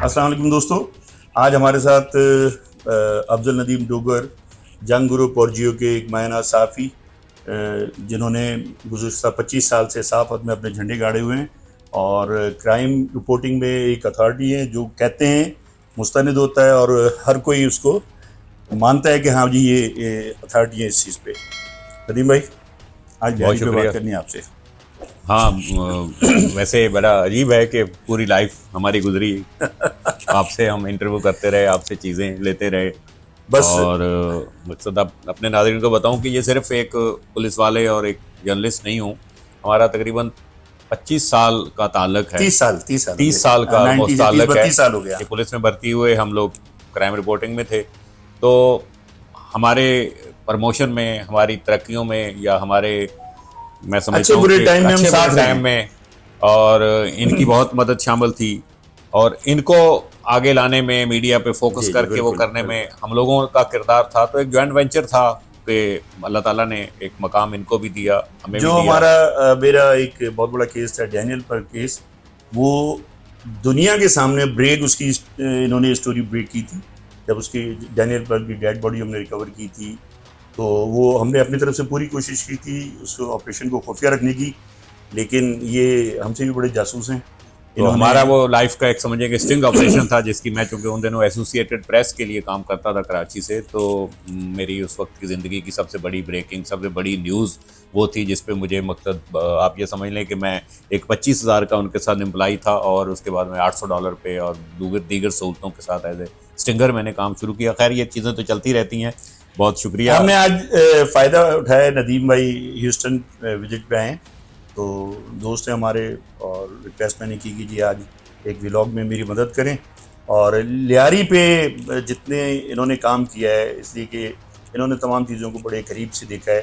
अस्सलाम वालेकुम दोस्तों। आज हमारे साथ अफजल नदीम डोगर, जंग ग्रुप और जियो के एक मायना साफ़ी, जिन्होंने गुज़श्ता 25 साल से साफ़त में अपने झंडे गाड़े हुए हैं और क्राइम रिपोर्टिंग में एक अथॉरिटी है जो कहते हैं मुस्तनिद होता है और हर कोई उसको मानता है कि हाँ जी ये अथॉरिटी है इस चीज़ पे। नदीम भाई, आज बहुत बिहारी पे बात शुक्रिया। करनी है आपसे। हाँ, वैसे बड़ा अजीब है कि पूरी लाइफ हमारी गुजरी आपसे, हम इंटरव्यू करते रहे, आपसे चीज़ें लेते रहे। बस और मकसद आप अपने नाज़रीन को बताऊं कि ये सिर्फ एक पुलिस वाले और एक जर्नलिस्ट नहीं हूँ। हमारा तकरीबन 25 साल का ताल्लुक है, 30 साल हो 30 साल गए, का 90 ऑलमोस्ट से 30 ताल्लुक है 32 साल हो गया। कि पुलिस में भर्ती हुए हम लोग क्राइम रिपोर्टिंग में थे। तो हमारे प्रमोशन में, हमारी तरक्कियों में, या हमारे, मैं अच्छे समझता हूँ बुरे कि टाइम में हम अच्छे बुरे साथ रहे टाइम हैं। में और इनकी बहुत मदद शामिल थी। और इनको आगे लाने में, मीडिया पे फोकस जी जी, करके वो बिल्कुल करने में बिल्कुल। हम लोगों का किरदार था। तो एक जॉइंट वेंचर था कि अल्लाह ताला ने एक मकाम इनको भी दिया, हमें भी जो दिया। हमारा मेरा एक बहुत बड़ा केस था, डैनियल पर केस, वो दुनिया के सामने ब्रेक उसकी इन्होंने स्टोरी ब्रेक की थी। जब उसकी डैनियल पर की डेड बॉडी हमने रिकवर की थी, तो वो हमने अपनी तरफ से पूरी कोशिश की थी उस ऑपरेशन को खुफिया रखने की, लेकिन ये हमसे भी बड़े जासूस हैं। तो इन्होंने हमारा वो लाइफ का एक समझिए कि स्टिंग ऑपरेशन था, जिसकी मैं चूंकि उन दिनों एसोसिएटेड प्रेस के लिए काम करता था कराची से। तो मेरी उस वक्त की ज़िंदगी की सबसे बड़ी ब्रेकिंग, सबसे बड़ी न्यूज़ वो थी जिस पे मुझे मकसद आप ये समझ लें कि मैं एक 25,000 का उनके साथ एम्प्लाई था और उसके बाद में $800 पे और दीगर सहूलतों के साथ एज ए स्टिंगर मैंने काम शुरू किया। खैर, ये चीज़ें तो चलती रहती हैं। बहुत शुक्रिया। हमने आज फ़ायदा उठाया, नदीम भाई ह्यूस्टन विजिट पे आए, तो दोस्त हैं हमारे, और रिक्वेस्ट मैंने की कि जी आज एक व्लॉग में मेरी मदद करें। और लियारी पे जितने इन्होंने काम किया है, इसलिए कि इन्होंने तमाम चीज़ों को बड़े करीब से देखा है।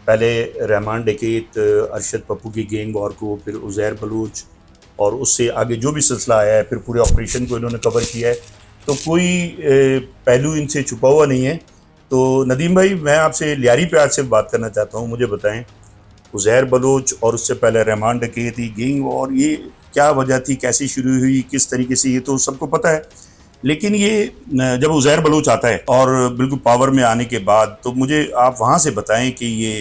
पहले रहमान डकैत, अरशद पप्पू की गैंग वॉर को, फिर उज़ैर बलूच, और उससे आगे जो भी सिलसिला आया है, फिर पूरे ऑपरेशन को इन्होंने कवर किया है। तो कोई पहलू इनसे छुपा हुआ नहीं है। तो नदीम भाई, मैं आपसे लियारी पे आज से बात करना चाहता हूँ। मुझे बताएं, उज़ैर बलोच और उससे पहले रहमान डकैती गैंग, और ये क्या वजह थी, कैसे शुरू हुई, किस तरीके से, ये तो सबको पता है। लेकिन ये जब उज़ैर बलोच आता है और बिल्कुल पावर में आने के बाद, तो मुझे आप वहाँ से बताएं कि ये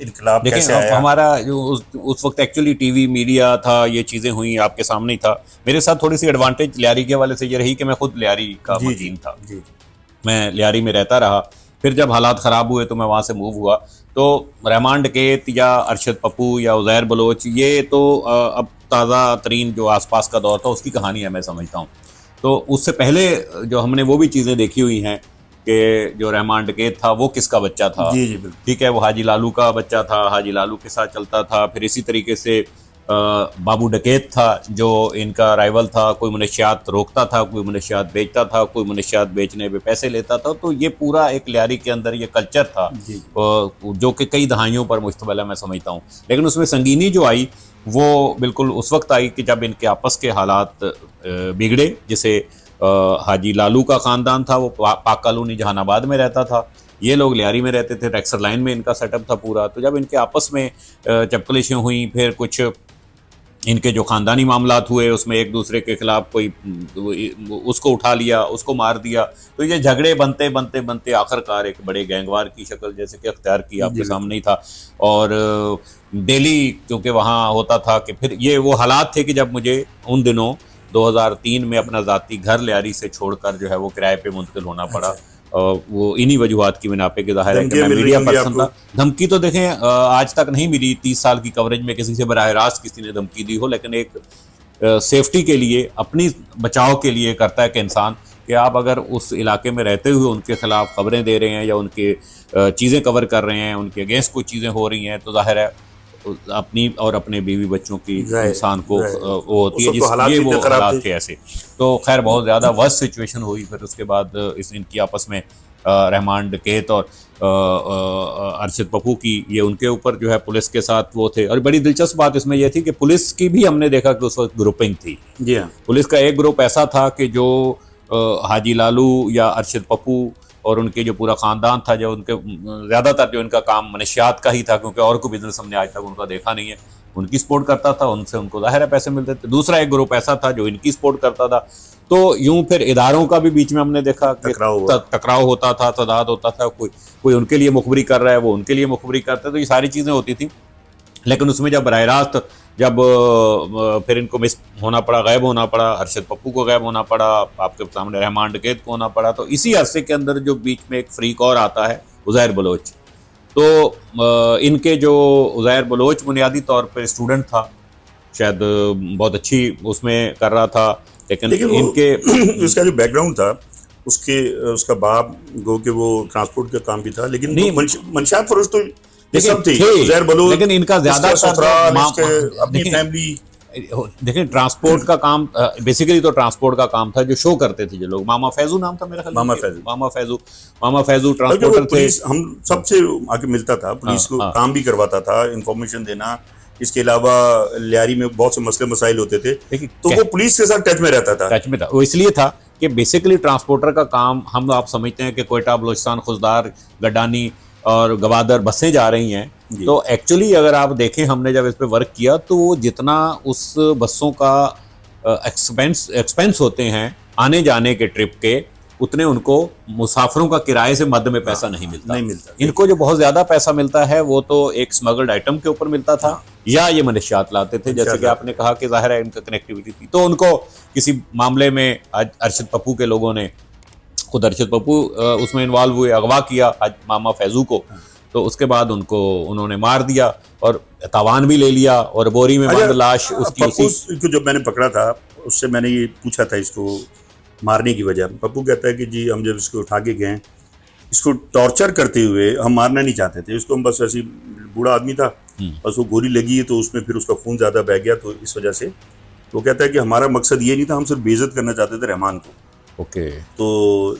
इनकलाब देखें, कैसे अब आया। हमारा जो उस वक्त एक्चुअली टीवी मीडिया था, ये चीज़ें हुई आपके सामने ही था। मेरे साथ थोड़ी सी एडवांटेज लियारी के हवाले से ये रही कि मैं खुद लियारी का जी जी मकीन था। जी जी। मैं लियारी में रहता रहा। फिर जब हालात ख़राब हुए तो मैं वहाँ से मूव हुआ। तो रहमान डकैत या अरशद पप्पू या उज़ैर बलोच, ये तो अब ताज़ा तरीन जो आसपास का दौर था उसकी कहानी है, मैं समझता हूँ। तो उससे पहले जो हमने वो भी चीज़ें देखी हुई हैं कि जो रहमान डकैत था वो किसका बच्चा था। जी जी, बिल्कुल। ठीक है, वो हाजी लालू का बच्चा था, हाजी लालू के साथ चलता था। फिर इसी तरीके से बाबू डकैत था जो इनका राइवल था। कोई मनशियात रोकता था, कोई मनशियात बेचता था, कोई मनशियात बेचने पे पैसे लेता था। तो ये पूरा एक लियारी के अंदर ये कल्चर था, जी जी जो कि कई दहाइयों पर मुश्तमिल है, मैं समझता हूँ। लेकिन उसमें संगीनी जो आई वो बिल्कुल उस वक्त आई कि जब इनके आपस के हालात बिगड़े। जिसे हाजी लालू का ख़ानदान था, वो पाक कॉलोनी जहानाबाद में रहता था। ये लोग लियारी में रहते थे, रेक्सर लाइन में इनका सेटअप था पूरा। तो जब इनके आपस में चपकलिशें हुई, फिर कुछ इनके जो ख़ानदानी मामलात हुए, उसमें एक दूसरे के खिलाफ कोई उसको उठा लिया, उसको मार दिया। तो ये झगड़े बनते बनते बनते आखिरकार एक बड़े गैंगवार की शक्ल जैसे कि अख्तियार की जी, आपके बिल्कुल। सामने ही था। और डेली क्योंकि वहाँ होता था कि फिर ये वो हालात थे कि जब मुझे उन दिनों 2003 में अपना ज़ाती घर लियारी से छोड़कर जो है वो किराए पे मुंतकिल होना पड़ा। अच्छा, वो इन्हीं वजूहत की बिना पे कि ज़ाहिर है कि धमकियाँ मैं मिल रही मीडिया होंगी पर्सन आपको। था। धमकी तो देखें आज तक नहीं मिली 30 साल की कवरेज में किसी से बराह रास्त किसी ने धमकी दी हो। लेकिन एक सेफ्टी के लिए, अपनी बचाव के लिए करता है कि इंसान, कि आप अगर उस इलाके में रहते हुए उनके खिलाफ खबरें दे रहे हैं या उनके चीज़ें कवर कर रहे हैं, उनके अगेंस्ट कोई चीज़ें हो रही हैं, तो जाहिर है अपनी और अपने बीवी बच्चों की ज़ाहिर है, इंसान को ज़ाहिर है। वो होती उस है। वक़्त तो जिस हालात ये भी वो इतने ख़राब थे। हालात थे ऐसे। तो खैर बहुत ज़्यादा वर्स्ट सिचुएशन हुई। फिर उसके बाद इस इनकी आपस में रहमान डकैत और अरशद पप्पू की, ये उनके ऊपर जो है पुलिस के साथ वो थे। और बड़ी दिलचस्प बात इसमें यह थी कि पुलिस की भी हमने देखा कि उस वक्त ग्रुपिंग थी। जी हाँ। पुलिस का एक ग्रुप ऐसा था कि जो हाजी लालू या अरशद पप्पू और उनके जो पूरा ख़ानदान था, जो उनके ज़्यादातर जो इनका काम मनशियात का ही था, क्योंकि और कोई बिजनेस हमने आज तक उनका देखा नहीं है, उनकी सपोर्ट करता था। उनसे उनको ज़ाहिर है पैसे मिलते थे। दूसरा एक ग्रुप ऐसा था जो इनकी सपोर्ट करता था। तो यूं फिर इदारों का भी बीच में हमने देखा कि टकराव होता था, तदाद होता था, कोई उनके लिए मुखबरी कर रहा है, वो उनके लिए मुखबरी करता है, तो ये सारी चीज़ें होती थी। लेकिन उसमें जब बराह रास्त जब फिर इनको मिस होना पड़ा, गायब होना पड़ा, अरशद पप्पू को गायब होना पड़ा, आपके सामने रहमान डकैत को होना पड़ा, तो इसी अरसे के अंदर जो बीच में एक फ्रीक और आता है उज़ैर बलोच। तो इनके जो उज़ैर बलोच बुनियादी तौर पर स्टूडेंट था, शायद बहुत अच्छी उसमें कर रहा था, लेकिन इनके इसका जो बैकग्राउंड था, उसका बाप गो के वो ट्रांसपोर्ट का काम भी था, लेकिन मंशियात फरोश तो सब थे। उज़ैर बलोच, लेकिन इनका ज्यादा अपनी फैमिली, देखिए ट्रांसपोर्ट का काम बेसिकली तो ट्रांसपोर्ट का काम था, जो शो करते थे जो लोग, मामा फैजू नाम था मेरा ख्याल, मामा फैजू ट्रांसपोर्टर थे। हम सबसे आके मिलता था, पुलिस को काम भी करवाता था, इंफॉर्मेशन देना, इसके अलावा लियारी में बहुत से मसले मसाइल होते थे, तो वो पुलिस के साथ टच में रहता था। टच में था, वो इसलिए था कि बेसिकली ट्रांसपोर्टर का काम हम आप समझते हैं कि कोयटा, बलोचिस्तान, खुजदार, गड्डानी और गवादर बसें जा रही हैं, तो एक्चुअली अगर आप देखें हमने जब इस पे वर्क किया तो जितना उस बसों का एक्सपेंस होते हैं आने जाने के ट्रिप के, उतने उनको मुसाफिरों का किराए से मद में पैसा नहीं मिलता। इनको जो बहुत ज्यादा पैसा मिलता है वो तो एक स्मगल्ड आइटम के ऊपर मिलता था, या ये मनशियात लाते थे, जैसे कि आपने कहा कि जाहिर है इनका कनेक्टिविटी थी, तो उनको किसी मामले में आज अरशद पप्पू के लोगों ने, खुद अरशद पप्पू उसमें इन्वॉल्व हुए, अगवा किया आज मामा फैजू को, तो उसके बाद उन्होंने मार दिया और तावान भी ले लिया और बोरी में बंद लाश उसकी। उसको जब मैंने पकड़ा था उससे मैंने ये पूछा था इसको मारने की वजह, पप्पू कहता है कि जी हम जब इसको उठा के गए, इसको टॉर्चर करते हुए, हम मारना नहीं चाहते थे इसको, हम बस ऐसी, बूढ़ा आदमी था, बस वो गोली लगी है तो उसमें फिर उसका खून ज़्यादा बह गया, तो इस वजह से वो कहता है कि हमारा मकसद ये नहीं था, हम सिर्फ बेइज्जत करना चाहते थे रहमान को। ओके। तो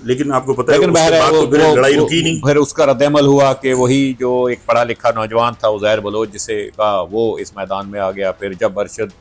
लेकिन आपको पता है फिर लड़ाई रुकी नहीं, फिर उसका रद्द-ए-अमल हुआ कि वही जो एक पढ़ा लिखा नौजवान था उज़ैर बलोच, जिसे का वो इस मैदान में आ गया। फिर जब अरशद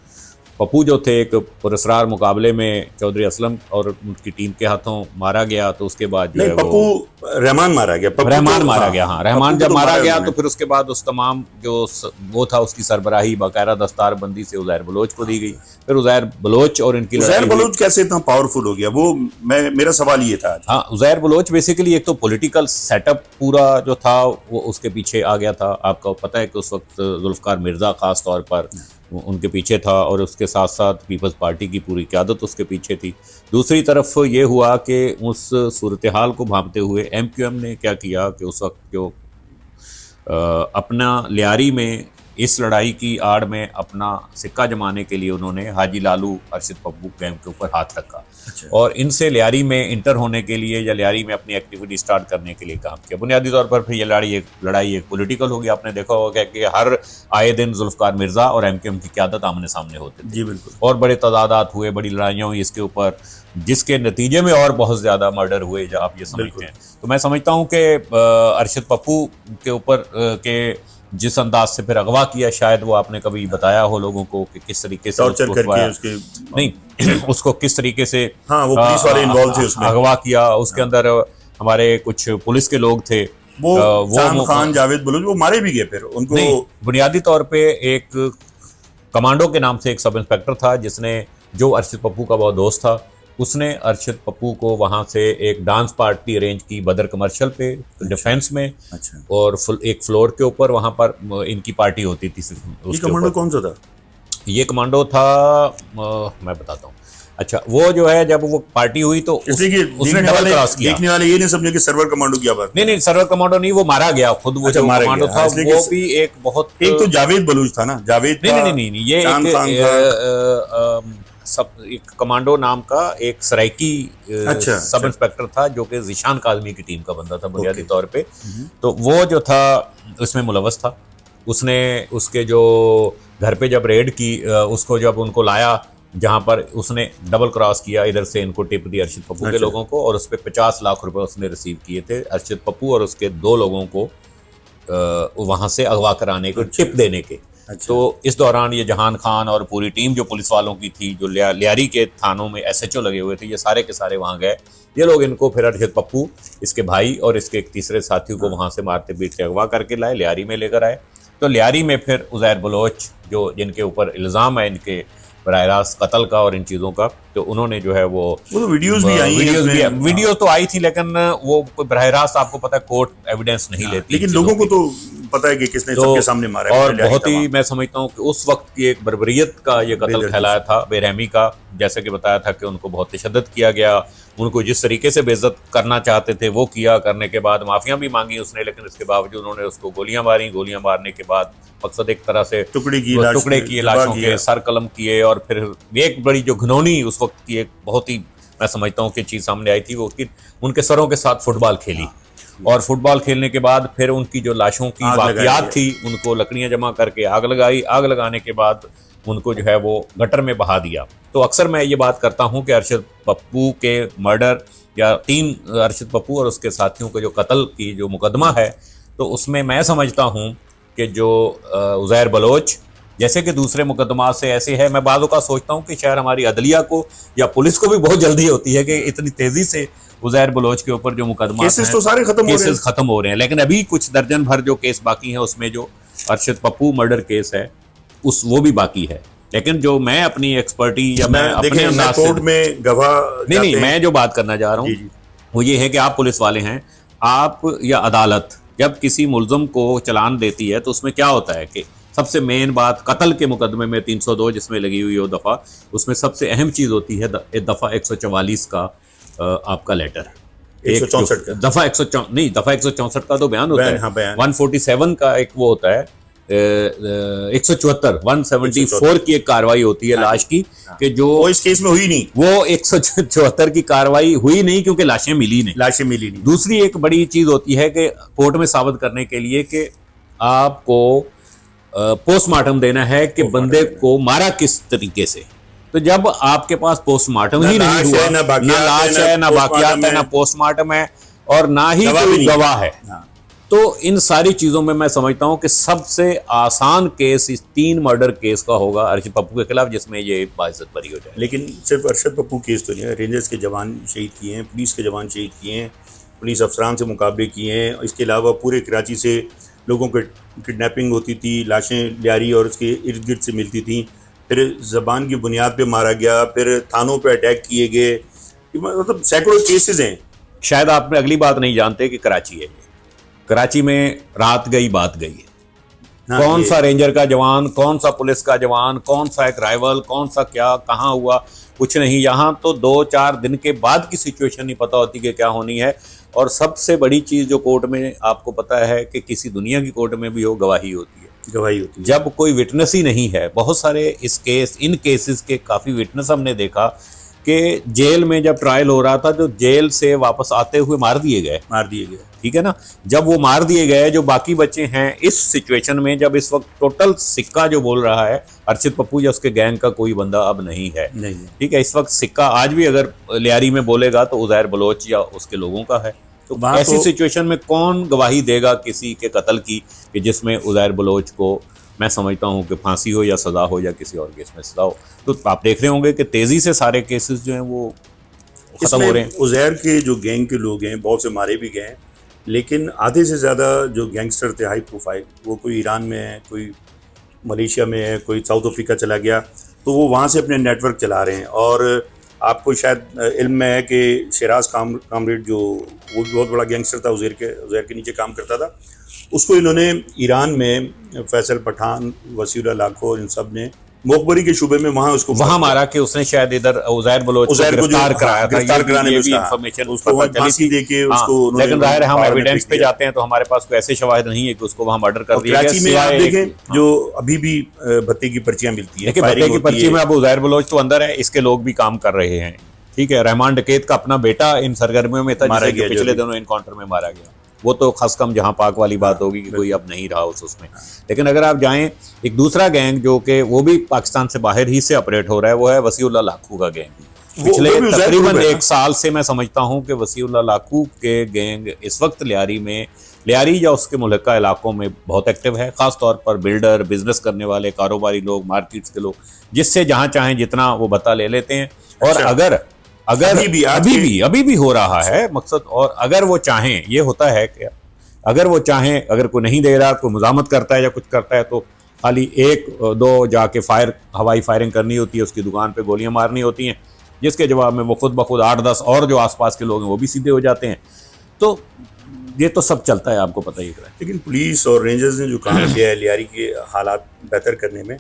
पप्पू जो थे एक पुरस्कार मुकाबले में चौधरी असलम और उनकी टीम के हाथों मारा गया, तो उसके बाद नहीं, पप्पू रहमान मारा गया, रहमान मारा गया, हाँ रहमान जब मारा गया तो फिर उसके बाद उस तमाम जो वो था उसकी सरबराही बाकायदा दस्तार बंदी से उज़ैर बलोच को दी गई। फिर उज़ैर बलोच और इनकी उज़ैर बलोच कैसे इतना पावरफुल हो गया, वो मेरा सवाल ये था। हाँ, उज़ैर बलोच बेसिकली एक तो पॉलिटिकल सेटअप पूरा जो था वो उसके पीछे आ गया था। आपको पता है कि उस वक्त जुल्फ़िकार मिर्ज़ा खास तौर पर उनके पीछे था और उसके साथ साथ पीपल्स पार्टी की पूरी क़यादत उसके पीछे थी। दूसरी तरफ ये हुआ कि उस सूरत हाल को भांपते हुए MQM ने क्या किया कि उस वक्त जो अपना लियारी में इस लड़ाई की आड़ में अपना सिक्का जमाने के लिए उन्होंने हाजी लालू, अरशद पप्पू गैंग के ऊपर हाथ रखा। अच्छा। और इनसे लियारी में इंटर होने के लिए या लियारी में अपनी एक्टिविटी स्टार्ट करने के लिए काम किया। बुनियादी तौर पर फिर ये लड़ाई एक पॉलिटिकल होगी। आपने देखा होगा कि हर आए दिन जुल्फ़िकार मिर्ज़ा और MQM की क़यादत आमने सामने होते थे। जी बिल्कुल। और बड़े तदादात हुए, बड़ी लड़ाइयाँ हुई इसके ऊपर, जिसके नतीजे में और बहुत ज़्यादा मर्डर हुए, जब आप ये समझते हैं। तो मैं समझता हूँ कि अरशद पप्पू के ऊपर के जिस अंदाज से फिर अगवा किया, शायद वो आपने कभी बताया हो लोगों को कि किस तरीके से टॉर्चर करके उसके नहीं उसको किस तरीके से, हाँ, वो पुलिस वाले इन्वॉल्व थे उसमें, अगवा किया। उसके अंदर हमारे कुछ पुलिस के लोग थे, वो चांद खान, जावेद बलूच, वो मारे भी गए। फिर उनको बुनियादी तौर पे एक कमांडो के नाम से एक सब इंस्पेक्टर था जिसने, जो अरशद पप्पू का बहुत दोस्त था, उसने अरशद पप्पू को वहाँ से एक डांस पार्टी अरेंज की बदर कमर्शियल पे, डिफेंस में। अच्छा। और एक फ्लोर के ऊपर वहाँ पर इनकी पार्टी होती थी। ये कमांडो कौन सा था? ये कमांडो था, मैं बताता हूँ। अच्छा, वो जो है जब वो पार्टी हुई तो उसने डबल क्रॉस किया। देखने वाले ये नहीं समझे कि सर्वर कमांडो की बात। नहीं, सर्वर कमांडो नहीं, वो मारा गया खुद। वो जो कमांडो था वो भी एक बहुत, एक तो जावेद बलूच था ना, जावेद नहीं, ये एक कमांडो नाम का एक सराइकी सब इंस्पेक्टर था जो कि ज़ीशान काज़मी की टीम का बंदा था बुनियादी तौर पे। तो वो जो था उसमें मुलव्वस था। उसने उसके जो घर पे जब रेड की, उसको जब उनको लाया, जहाँ पर उसने डबल क्रॉस किया, इधर से इनको टिप दी अरशद पप्पू के लोगों को, और उस पर 50 लाख रुपए उसने रिसीव किए थे अरशद पप्पू और उसके 2 लोगों को वहाँ से अगवा कराने को, टिप देने के। तो इस दौरान ये जहान खान और पूरी टीम जो पुलिस वालों की थी, जो लियारी के थानों में SHO लगे हुए थे, ये सारे के सारे वहाँ गए। ये लोग इनको फिर अरशद पप्पू, इसके भाई और इसके एक तीसरे साथियों को वहाँ से मारते पीटते अगवा करके लाए, लियारी में लेकर आए। तो लियारी में फिर उज़ैर बलोच, जो जिनके ऊपर इल्ज़ाम है इनके बराह रास्त कत्ल का और इन चीज़ों का, तो उन्होंने जो है वो तो वीडियोस भी आई हैं, वीडियो तो आई थी, लेकिन वो कोई बराह रास्त आपको पता है कोर्ट एविडेंस नहीं लेती, लेकिन लोगों को तो पता है कि किसने सबके सामने मारा है। और बहुत ही मैं समझता हूँ कि उस वक्त की एक बर्बरियत का ये कत्ल कहलाया था, बेरहमी का। जैसे कि बताया था कि उनको बहुत तशद्दुद किया गया, उनको जिस तरीके से बेइज्जत करना चाहते थे वो किया, करने के बाद माफियां भी मांगी उसने, लेकिन इसके बावजूद उन्होंने उसको गोलियां मारी। गोलियां मारने के बाद मकसद एक तरह से टुकड़े किए लाशों के, सर कलम किए, और फिर एक बड़ी जो घिनौनी उस वक्त की एक बहुत ही मैं समझता हूँ कि चीज़ सामने आई थी, वो कि उनके सरों के साथ फुटबॉल खेली, और फुटबॉल खेलने के बाद फिर उनकी जो लाशों की वाक़यात थी उनको लकड़ियां जमा करके आग लगाई। आग लगाने के बाद उनको जो है वो गटर में बहा दिया। तो अक्सर मैं ये बात करता हूँ कि अरशद पप्पू के मर्डर या अरशद पप्पू और उसके साथियों के जो कत्ल की जो मुकदमा है, तो उसमें मैं समझता हूँ कि जो उज़ैर बलोच जैसे कि दूसरे मुकदमा से ऐसे है, मैं बाज़ों का सोचता हूँ कि शायद हमारी अदलिया को या पुलिस को भी बहुत जल्दी होती है कि इतनी तेज़ी से उज़ैर बलोच के ऊपर जो मुकदमा केसेस तो सारे खत्म हो रहे हैं, लेकिन अभी कुछ दर्जन भर जो केस बाकी हैं, उसमें जो अरशद पप्पू मर्डर केस है वो भी बाकी है। लेकिन जो मैं अपनी एक्सपर्टी या मैं अपने अंदाज से कोर्ट में गवाह नहीं, मैं जो बात करना चाह रहा हूँ वो ये है कि आप पुलिस वाले हैं, आप या अदालत जब किसी मुल्ज़म को चलान देती है तो उसमें क्या होता है कि सबसे मेन बात कत्ल के मुकदमे में 302 जिसमें लगी हुई हो दफ़ा, उसमें सबसे अहम चीज़ होती है दफ़ा 144 का आपका लेटर, 164 दफ़ा 164 का तो बयान होता है, 147 का एक वो होता है 174 174 की एक कार्रवाई होती है लाश की, कि जो इस केस में हुई नहीं, वो 174 की कार्रवाई हुई नहीं क्योंकि लाशें मिली नहीं। दूसरी एक बड़ी चीज होती है कि कोर्ट में साबित करने के लिए कि आपको पोस्टमार्टम देना है कि बंदे को मारा किस तरीके से। तो जब आपके पास पोस्टमार्टम ही नहीं हुआ, ना लाश है, ना बाकियात है, ना पोस्टमार्टम है, और ना ही कोई गवाह है, तो इन सारी चीज़ों में मैं समझता हूं कि सबसे आसान केस इस 3 मर्डर केस का होगा अरशद पप्पू के खिलाफ, जिसमें ये बाइज्जत बरी हो जाए। लेकिन सिर्फ अरशद पप्पू केस तो नहीं है, रेंजर्स के जवान शहीद किए हैं, पुलिस के जवान शहीद किए हैं, पुलिस अफसरान से मुकाबले किए हैं। इसके अलावा पूरे कराची से लोगों को किडनैपिंग होती थी, लाशें लियारी और उसके इर्द गिर्द से मिलती थी, फिर ज़बान की बुनियाद पर मारा गया, फिर थानों पर अटैक किए गए, मतलब सैकड़ों केसेज हैं। शायद आप अगली बात नहीं जानते कि कराची है, कराची में रात गई बात गई है। कौन सा रेंजर का जवान, कौन सा पुलिस का जवान, कौन सा एक राइवल, कौन सा क्या कहाँ हुआ, कुछ नहीं। यहाँ तो 2-4 दिन के बाद की सिचुएशन नहीं पता होती कि क्या होनी है। और सबसे बड़ी चीज़ जो कोर्ट में आपको पता है कि किसी दुनिया की कोर्ट में भी हो, गवाही होती है। जब कोई विटनेस ही नहीं है, बहुत सारे इन केसेस के काफ़ी विटनेस हमने देखा कि जेल में जब ट्रायल हो रहा था, जो जेल से वापस आते हुए मार दिए गए, ठीक है ना। जब वो मार दिए गए, जो बाकी बच्चे हैं इस सिचुएशन में, जब इस वक्त टोटल सिक्का जो बोल रहा है अरशद पप्पू या उसके गैंग का कोई बंदा अब नहीं है, ठीक है। इस वक्त सिक्का आज भी अगर लियारी में बोलेगा तो उज़ैर बलोच या उसके लोगों का है। तो ऐसी सिचुएशन में कौन गवाही देगा किसी के कत्ल की कि जिसमें उज़ैर बलोच को मैं समझता हूँ कि फांसी हो या सज़ा हो या किसी और केस में सज़ा हो। तो आप देख रहे होंगे कि तेज़ी से सारे केसेस जो हैं वो खत्म हो रहे हैं। उज़ैर के जो गैंग के लोग हैं बहुत से मारे भी गए हैं, लेकिन आधे से ज़्यादा जो गैंगस्टर थे हाई प्रोफाइल, वो कोई ईरान में है, कोई मलेशिया में है, कोई साउथ अफ्रीका चला गया, तो वो वहाँ से अपने नेटवर्क चला रहे हैं। और आपको शायद इल्म में है कि शराज कामरेड जो वो बहुत बड़ा गैंगस्टर था, उज़ैर के नीचे काम करता था, उसको इन्होंने ईरान में फैसल पठान, वसीउल्लाह लाखो, इन सब ने मुखबरी के शुबे में वहाँ मारा कि उसने शायद इधर उज़ैर बलोच को गिरफ्तार कराया था। कराने में इंफॉर्मेशन उसको फांसी देके उसको, लेकिन जाहिर है हम एविडेंस पे जाते हैं तो हमारे पास कोई ऐसे शवाहिद नहीं है कि उसको वहाँ मर्डर कर दिया गया। कराची में आप देखें जो अभी भी भत्ते की पर्चियां मिलती है, भत्ते की पर्ची में अब उज़ैर बलोच तो अंदर है, इसके लोग भी काम कर रहे हैं, ठीक है। रहमान डकैत का अपना बेटा इन सरगर्मियों में था, पिछले दिनों इनकाउंटर में मारा गया। वो तो खास कम जहाँ पाक वाली बात होगी कि कोई अब नहीं रहा उसमें। लेकिन अगर आप जाएं एक दूसरा गैंग जो कि वो भी पाकिस्तान से बाहर ही से ऑपरेट हो रहा है, वो है वसीउल्लाह लाखू का गैंग। पिछले तकरीबन 1 साल से मैं समझता हूं कि वसीउल्लाह लाखू के गैंग इस वक्त लियारी या उसके मुल्का इलाकों में बहुत एक्टिव है, ख़ास तौर पर बिल्डर, बिजनेस करने वाले, कारोबारी लोग, मार्केट्स के लोग, जिससे जहाँ चाहें जितना वो बता ले लेते हैं। और अगर अभी भी हो रहा है मकसद, और अगर वो चाहें, ये होता है कि अगर वो चाहें, अगर कोई नहीं दे रहा, कोई मुज़ामत करता है या कुछ करता है, तो खाली एक दो जाके हवाई फायरिंग करनी होती है, उसकी दुकान पे गोलियां मारनी होती हैं, जिसके जवाब में वो खुद ब खुद 8-10 और जो आसपास के लोग हैं वो भी सीधे हो जाते हैं। तो ये तो सब चलता है, आपको पता ही है। लेकिन पुलिस और रेंजर्स ने जो काम किया है लियारी के हालात बेहतर करने में,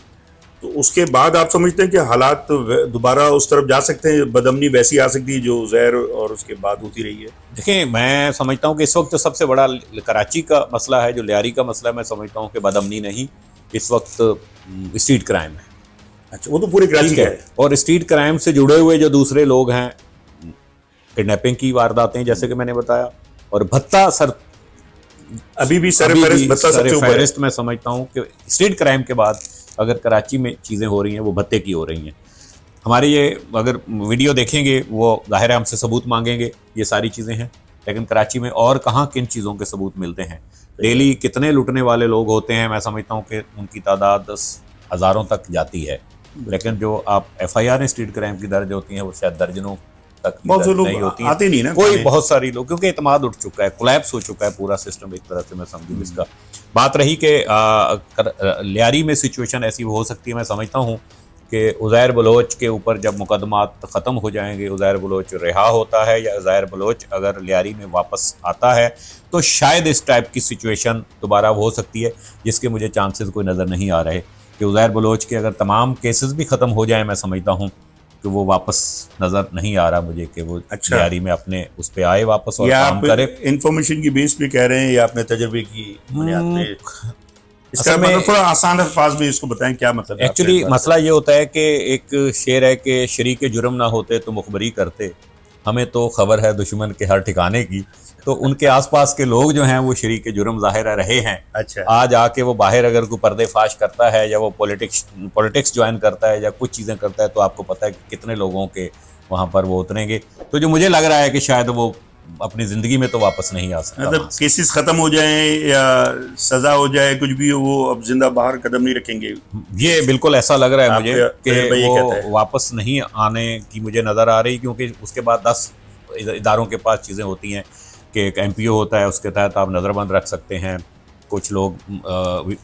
तो उसके बाद आप समझते हैं कि हालात दोबारा उस तरफ जा सकते हैं, बदअमनी वैसी आ सकती है जो उज़ैर और उसके बाद होती रही है? देखिए, मैं समझता हूँ कि इस वक्त तो सबसे बड़ा कराची का मसला है, जो लियारी का मसला है, मैं समझता हूँ कि बदअमनी नहीं, इस वक्त स्ट्रीट क्राइम है। अच्छा, वो तो पूरे कराची का है। और स्ट्रीट क्राइम से जुड़े हुए जो दूसरे लोग हैं, किडनैपिंग की वारदातें जैसे कि मैंने बताया, और भत्ता सर अभी भी फहरिस्त मैं समझता हूँ कि स्ट्रीट क्राइम के बाद अगर कराची में चीज़ें हो रही हैं वो भत्ते की हो रही हैं। हमारे ये अगर वीडियो देखेंगे वो ज़ाहिर है हमसे सबूत मांगेंगे, ये सारी चीज़ें हैं, लेकिन कराची में और कहाँ किन चीज़ों के सबूत मिलते हैं? डेली कितने लुटने वाले लोग होते हैं, मैं समझता हूँ कि उनकी तादाद 10 हज़ारों तक जाती है, लेकिन जो आप FIR स्ट्रीट क्राइम की दर्ज होती हैं वो शायद दर्जनों तक बहुत से लोग नहीं होती आते नहीं ना, कोई बहुत सारी लोग, क्योंकि इतमाद उठ चुका है, कोलैप्स हो चुका है पूरा सिस्टम एक तरह से, मैं समझूँ इसका। बात रही कि लियारी में सिचुएशन ऐसी हो सकती है, मैं समझता हूँ कि उज़ैर बलोच के ऊपर जब मुकदमात ख़त्म हो जाएंगे, उज़ैर बलोच रिहा होता है या उज़ैर बलोच अगर लियारी में वापस आता है, तो शायद इस टाइप की सिचुएशन दोबारा हो सकती है, जिसके मुझे चांसेस कोई नज़र नहीं आ रहे कि उज़ैर बलोच के अगर तमाम केसेस भी ख़त्म हो जाएं, मैं समझता हूँ कि वो वापस नज़र नहीं आ रहा मुझे कि वो लियारी में अपने उस पे आए वापस और काम करे। इंफॉर्मेशन की बेस पे कह रहे हैं या अपने तजुर्बे की बुनियाद पे? इसका मतलब थोड़ा आसान अल्फाज में इसको बताएं, क्या मतलब है? एक्चुअली मसला ये होता है कि एक शेर है कि शरीके जुर्म ना होते तो मुखबरी करते, हमें तो खबर है दुश्मन के हर ठिकाने की। तो उनके आसपास के लोग जो हैं वो शरीके जुर्म ज़ाहिर रहे हैं। अच्छा, आज आके वो बाहर अगर कोई पर्देफाश करता है या वो पॉलिटिक्स ज्वाइन करता है या कुछ चीज़ें करता है, तो आपको पता है कि कितने लोगों के वहाँ पर वो उतरेंगे। तो जो मुझे लग रहा है कि शायद वो अपनी ज़िंदगी में तो वापस नहीं आ सकता। मतलब केसेस खत्म हो जाए या सजा हो जाए, कुछ भी हो, वो अब जिंदा बाहर कदम नहीं रखेंगे। ये बिल्कुल ऐसा लग रहा है मुझे कि वो वापस नहीं आने की मुझे नज़र आ रही, क्योंकि उसके बाद 10 इदारों के पास चीज़ें होती हैं कि एक MPO होता है, उसके तहत आप नज़रबंद रख सकते हैं। कुछ लोग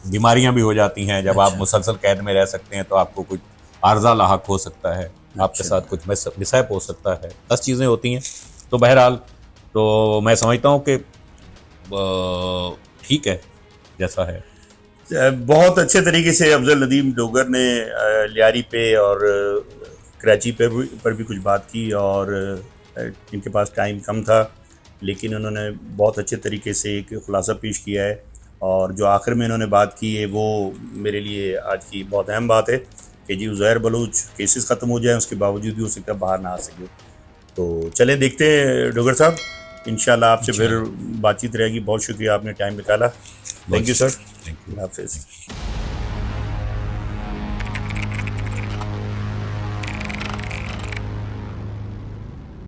बीमारियां भी हो जाती हैं, जब आप मुसलसल कैद में रह सकते हैं तो आपको कुछ आर्जा लाहक हो सकता है, आपके साथ कुछ मिसहैप हो सकता है, 10 चीज़ें होती हैं। तो बहरहाल तो मैं समझता हूँ कि ठीक है जैसा है। बहुत अच्छे तरीके से अफजल नदीम डोगर ने लियारी पे और कराची पर भी कुछ बात की, और इनके पास टाइम कम था लेकिन उन्होंने बहुत अच्छे तरीके से एक खुलासा पेश किया है। और जो आखिर में इन्होंने बात की है वो मेरे लिए आज की बहुत अहम बात है कि जी उज़ैर बलूच केसेस ख़त्म हो जाए, उसके बावजूद भी हो सकता है बाहर ना आ सके। तो चले देखते हैं डोगर साहब, इंशाल्लाह आपसे फिर बातचीत रहेगी। बहुत शुक्रिया, आपने टाइम निकाला। Thank you sir. Thank you. हाफिज़।